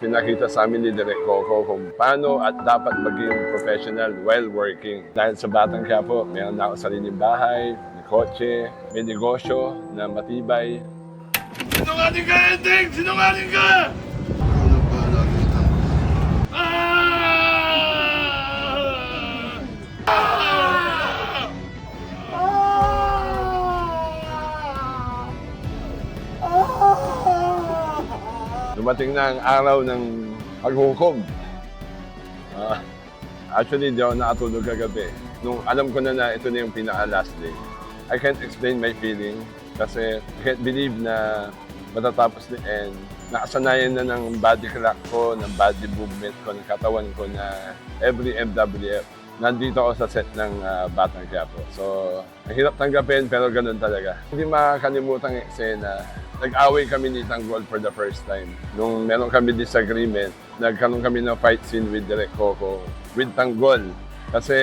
Pinakita sa amin ni Direk Coco kung paano at dapat maging professional while working. Dahil sa Batang Quiapo, meron na ako sariling bahay, may kotse, may negosyo na matibay. Sinungaling ka, Ending! Sinungaling ka! Dumating na ang araw ng paghukom. Actually, di ako nakatulog kagabi. Nung alam ko na ito na yung pinaka-last day, I can't explain my feeling kasi I can't believe na matatapos na and nakasanayan na ng body clock ko, ng body movement ko, ng katawan ko na every MWF. Nandito ako sa set ng Batang Quiapo. So, ang hirap tanggapin pero ganun talaga. Hindi makakalimutan ang eksena. Nag-away kami ni Tanggol for the first time. Nung meron kami disagreement, nagkaroon kami ng fight scene with Direk Coco, with Tanggol. Kasi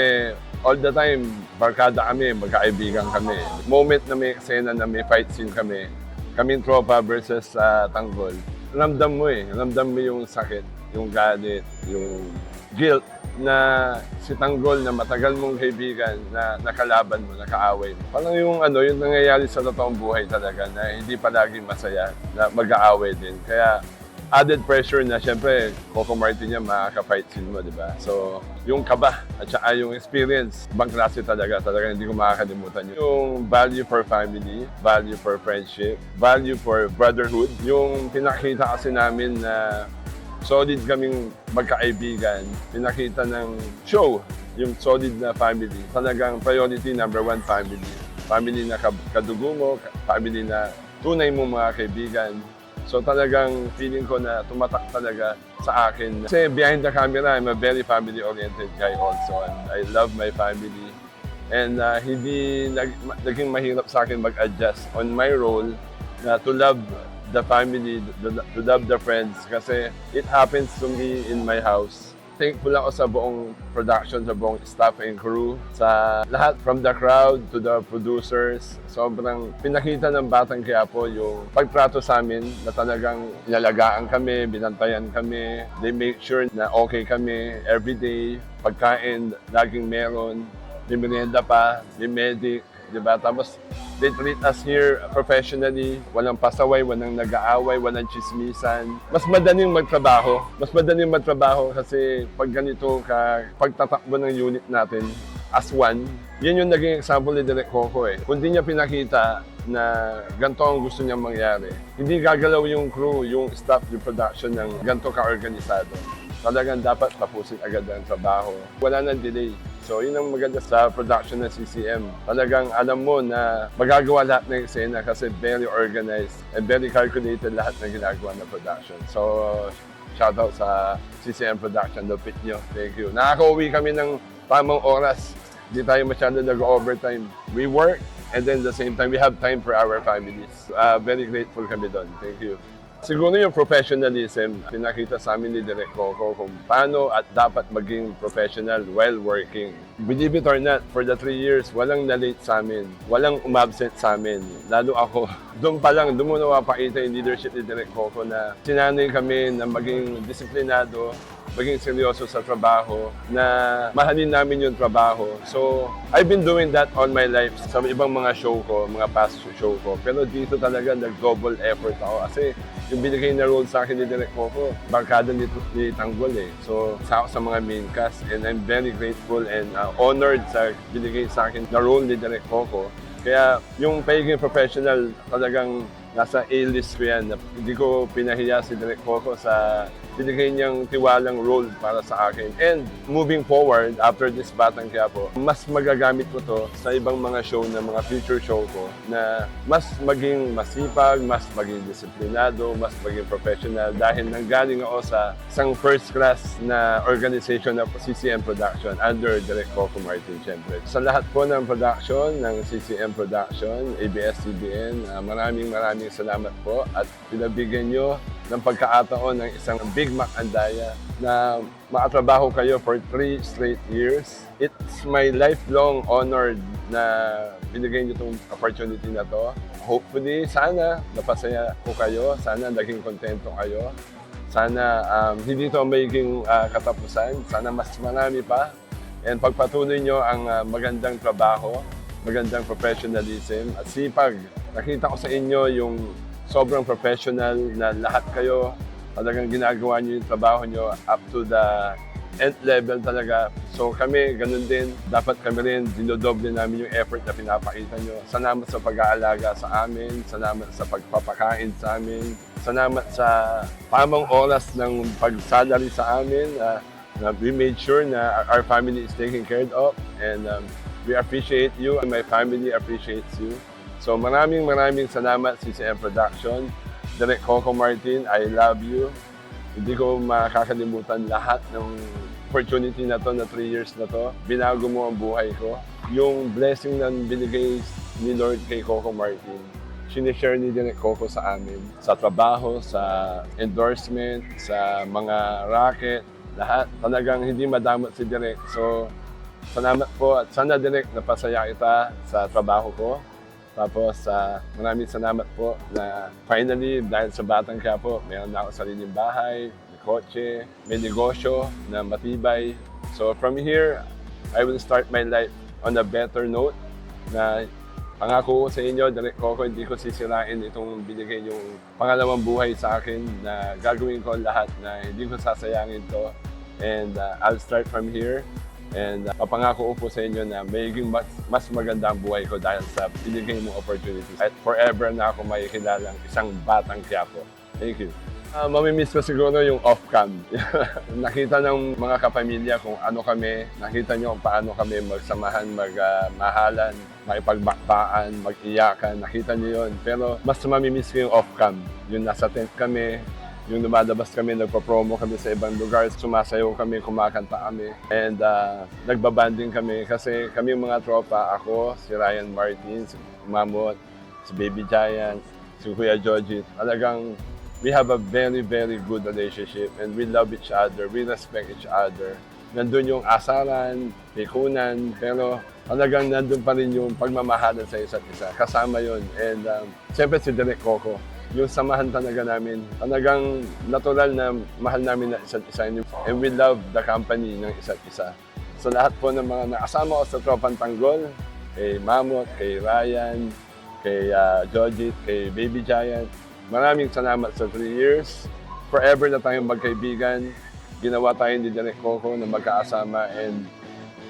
all the time, barkada kami, magkaibigan kami. Moment na may eksena na may fight scene kami, kaming tropa versus Tanggol, ramdam mo ramdam mo yung sakit, yung galit, yung guilt na si Tanggol na matagal mong kaibigan na nakalaban mo, nakaaway mo. Parang yung nangyayari sa totoong buhay talaga na hindi palagi masaya na mag-aaway din. Kaya added pressure na syempre Coco Martin niya makaka-fight scene mo, di ba? So, yung kaba at saka yung experience, ibang klase talaga hindi ko makakalimutan yun. Yung value for family, value for friendship, value for brotherhood, yung pinakita kasi namin na solid kaming magkaibigan, pinakita ng show, yung solid na family. Talagang priority number one, family. Family na kadugo mo, family na tunay mong mga kaibigan. So talagang feeling ko na tumatak talaga sa akin. Kasi behind the camera, I'm a very family-oriented guy also. And I love my family. And hindi naging mahirap sa akin mag-adjust on my role na to love the family, to love the friends. Kasi it happens to me in my house. Thankful ako sa buong production, sa buong staff and crew, sa lahat from the crowd to the producers. Sobrang pinakita ng Batang Quiapo yung pagtrato sa amin na talagang inalagaan kami, binantayan kami. They make sure na okay kami everyday. Pagkain, laging meron. May merienda pa, may medic. Diba? Tapos, they treat us here professionally. Walang pasaway, walang nag-aaway, walang chismisan. Mas madaling magtrabaho. Mas madaling magtrabaho kasi pag ganito pagtatakbo ng unit natin as one, yan yung naging example ni Direk Coco Kung di niya pinakita na ganito ang gusto niyang mangyari, hindi gagalaw yung crew, yung staff, yung production ng ganito ka-organisado. Talagang dapat tapusin agad ang trabaho. Wala nang delay. So, yun ang maganda sa production ng CCM. Talagang alam mo na magagawa lahat ng eksena kasi very organized and very calculated lahat ng ginagawa ng production. So, shoutout sa CCM Production, lupit nyo. Thank you. Nakaka-uwi kami ng tamang oras. Hindi tayo masyado nag-overtime. We work and then at the same time, we have time for our families. Very grateful kami doon. Thank you. Siguro yung professionalism, pinakita sa amin ni Direk Coco kung paano at dapat maging professional while working. Believe it or not, for the 3 years, walang na-late sa amin, walang umabsent sa amin. Lalo ako, doon pa lang, doon mo napakita yung leadership ni Direk Coco na sinanay kami na maging disiplinado, maging seryoso sa trabaho, na mahalin namin yung trabaho. So, I've been doing that all my life sa ibang mga show ko, mga past show ko. Pero dito talaga nag-double effort ako kasi yung binigay na role sa akin ni Direk Coco, barkada ni Tanggol So, sa ako sa mga main cast and I'm very grateful and honored sa binigay sa akin na role ni Direk Coco. Kaya yung pagiging professional talagang nasa A-list ko yan. Hindi ko pinahiya si Direk Coco sa binigay niyang tiwalang role para sa akin. And moving forward, after this Batang Quiapo, mas magagamit ko to sa ibang mga show na mga future show ko na mas maging masipag, mas maging disiplinado, mas maging professional dahil nanggaling ako sa isang first class na organization na CCM Production under Direk Coco Martin, syempre. Sa lahat po ng production ng CCM Production, ABS-CBN, maraming salamat po at pinabigyan nyo ng pagkakataon ng isang Big Mac Andaya na makatrabaho kayo for 3 straight years. It's my lifelong honor na binigay niyo itong opportunity na to. Hopefully, sana napasaya ko kayo, sana naging kontento kayo. Sana hindi ito magiging katapusan. Sana mas marami pa. And pagpatuloy nyo ang magandang trabaho, magandang professionalism at sipag. Nakita ko sa inyo yung sobrang professional na lahat kayo. Talagang ginagawa nyo yung trabaho nyo up to the end level talaga. So kami, ganun din. Dapat kami rin, dinodoble namin yung effort na pinapakita nyo. Salamat sa pag-aalaga sa amin. Salamat sa pagpapakain sa amin. Salamat sa tamang oras ng pag-salary sa amin. We made sure na our family is taken care of. And we appreciate you and my family appreciates you. So maraming salamat CCM Production. Direk Coco Martin, I love you. Hindi ko makakalimutan lahat ng opportunity na to, na 3 years na to. Binago mo ang buhay ko. Yung blessing na binigay ni Lord kay Coco Martin, sinishare ni Direk Coco sa amin. Sa trabaho, sa endorsement, sa mga racket, lahat. Talagang hindi madamot si Direk. So, salamat po at sana Direk napasaya kita sa trabaho ko. Tapos, maraming salamat po na finally, dahil sa Batang Quiapo, mayroon na ako sariling bahay, may kotse, may negosyo na matibay. So, from here, I will start my life on a better note na pangako ko sa inyo, Direk Coco, hindi ko sisirain itong binigay yung pangalawang buhay sa akin na gagawin ko lahat na hindi ko sasayangin to. And I'll start from here. And papangako ko po sa inyo na magiging mas maganda ang buhay ko dahil sa binigay mong opportunities. At forever na ako makikilalang isang Batang Quiapo. Thank you. Mamimiss ko siguro yung off-cam. Nakita ng mga kapamilya kung ano kami, nakita nyo kung paano kami magsamahan, magmahalan, makipagbakbaan, mag-iyakan, nakita nyo yun. Pero mas mamimiss ko yung off-cam. Yung nasa tent kami, yung lumalabas kami, nagpa-promo kami sa ibang lugar, sumasayaw kami, kumakanta kami, and nagbabanding kami kasi kami mga tropa, ako, si Ryan Martin, si Mamot, si Baby Giant, si Kuya Joji, talagang we have a very good relationship and we love each other, we respect each other. Nandun yung asaran, pikunan, pero talagang nandun pa rin yung pagmamahalan sa isa't isa. Kasama yun. And siyempre si Direk Coco, yung samahan talaga namin, talagang natural na mahal namin na isa't isa. And we love the company ng isa't isa. So lahat po ng mga nakasama ko sa Tropang Tanggol, kay Mamot, kay Ryan, kay Jojit, kay Baby Giant, maraming salamat sa 3 years. Forever na tayong magkaibigan. Ginawa tayo ni Direk Coco na magkaasama and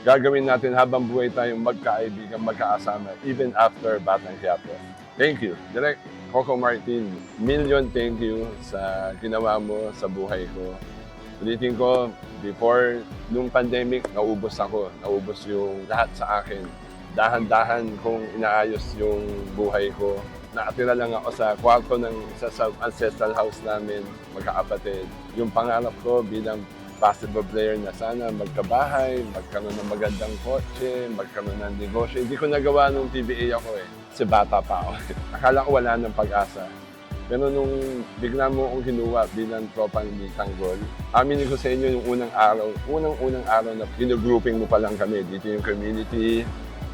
gagawin natin habang buhay tayong magkaibigan, magkaasama, even after Batang Quiapo. Thank you, Direk Coco Martin. Million thank you sa ginawa mo sa buhay ko. Ulitin ko, before nung pandemic, naubos ako. Naubos yung lahat sa akin. Dahan-dahan kong inaayos yung buhay ko. Nakatira lang ako sa kwarto ng isa sa ancestral house namin, magkakapatid. Yung pangarap ko bilang basketball player na sana magkabahay, magkaroon ng magandang kotse, magkaroon ng negosyo. Hindi ko nagawa nung PBA ako kasi bata pa ako. Akala ko wala ng pag-asa. Pero nung bigla mo akong kinuha bilang tropa ni Tanggol, aminin ko sa inyo yung unang araw na ginugrouping mo pa lang kami. Dito yung community,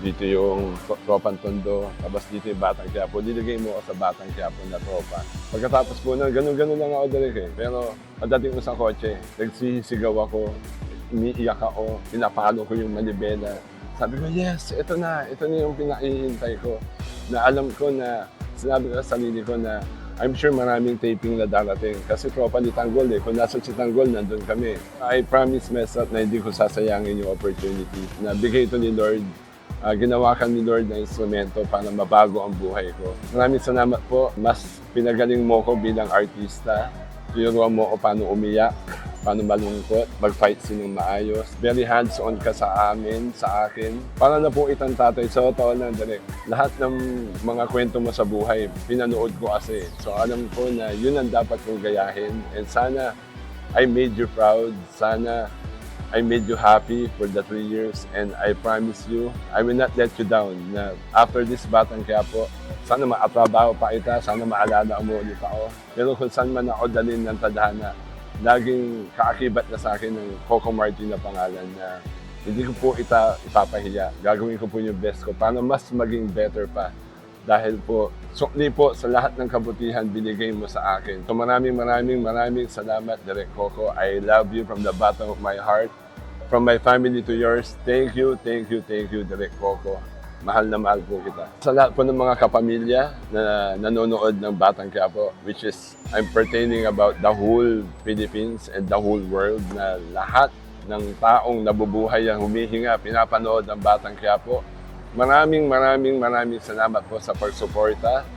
dito yung Tropang Tondo, tapos dito yung Batang Quiapo. Diligay mo ako sa Batang Quiapo na tropa. Pagkatapos po na, ganun-ganun lang ako Direk . Pero pagdating ko sa kotse, nagsisigaw ako, umiiyak ako, pinapalo ko yung manibela. Sabi ko, yes, ito na yung pinakihintay ko. Na alam ko na, sinabi ko sa sarili ko na I'm sure maraming taping na darating. Kasi tropa ni Tanggol kung nasa si Tanggol, nandun kami. I promise myself na hindi ko sasayangin yung opportunity na bigay ito ni Lord. Ginawa ka ni Lord na instrumento para mabago ang buhay ko. Maraming salamat po. Mas pinagaling mo ko bilang artista. Tinuruan mo ko paano umiyak, paano malungkot, mag-fight sinong maayos. Very hands-on ka sa amin, sa akin. Para na po itang tatay. So, totoo lang, Direk. Lahat ng mga kwento mo sa buhay, pinanood ko kasi. So, alam ko na yun ang dapat kong gayahin. And sana I made you proud. Sana I made you happy for the 3 years and I promise you, I will not let you down. Na after this Batang Quiapo, sana makatrabaho pa kita, sana maalala mo ulit ako. Pero kung saan man ako dalhin ng tadhana, laging kaakibat na sa akin ng Coco Martin na pangalan na hindi ko po itapahiya. Gagawin ko po yung best ko para mas maging better pa. dahil po sukli po sa lahat ng kabutihan binigay mo sa akin. So maraming salamat, Direk Coco. I love you from the bottom of my heart. From my family to yours, thank you, Direk Coco. Mahal na mahal po kita. Sa lahat po ng mga kapamilya na nanonood ng Batang Quiapo, which is I'm pertaining about the whole Philippines and the whole world, na lahat ng taong nabubuhay ang humihinga, pinapanood ng Batang Quiapo. Maraming salamat po sa pagsuporta.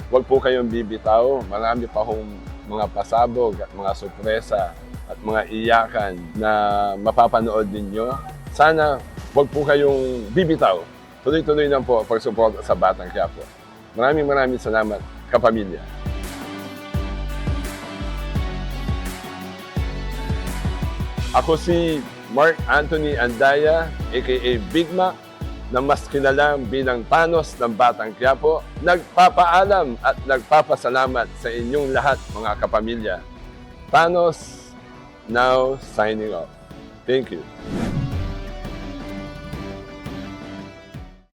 Huwag po kayong bibitaw. Marami pa hong mga pasabog at mga sorpresa at mga iyakan na mapapanood ninyo. Sana huwag po kayong bibitaw. Tuloy-tuloy lang po ang pagsuporta sa Batang Quiapo. Maraming salamat, kapamilya. Ako si Mark Anthony Andaya, aka Big Mac, na mas kilalang bilang Thanos ng Batang Quiapo. Nagpapaalam at nagpapasalamat sa inyong lahat, mga kapamilya. Thanos now signing off. Thank you.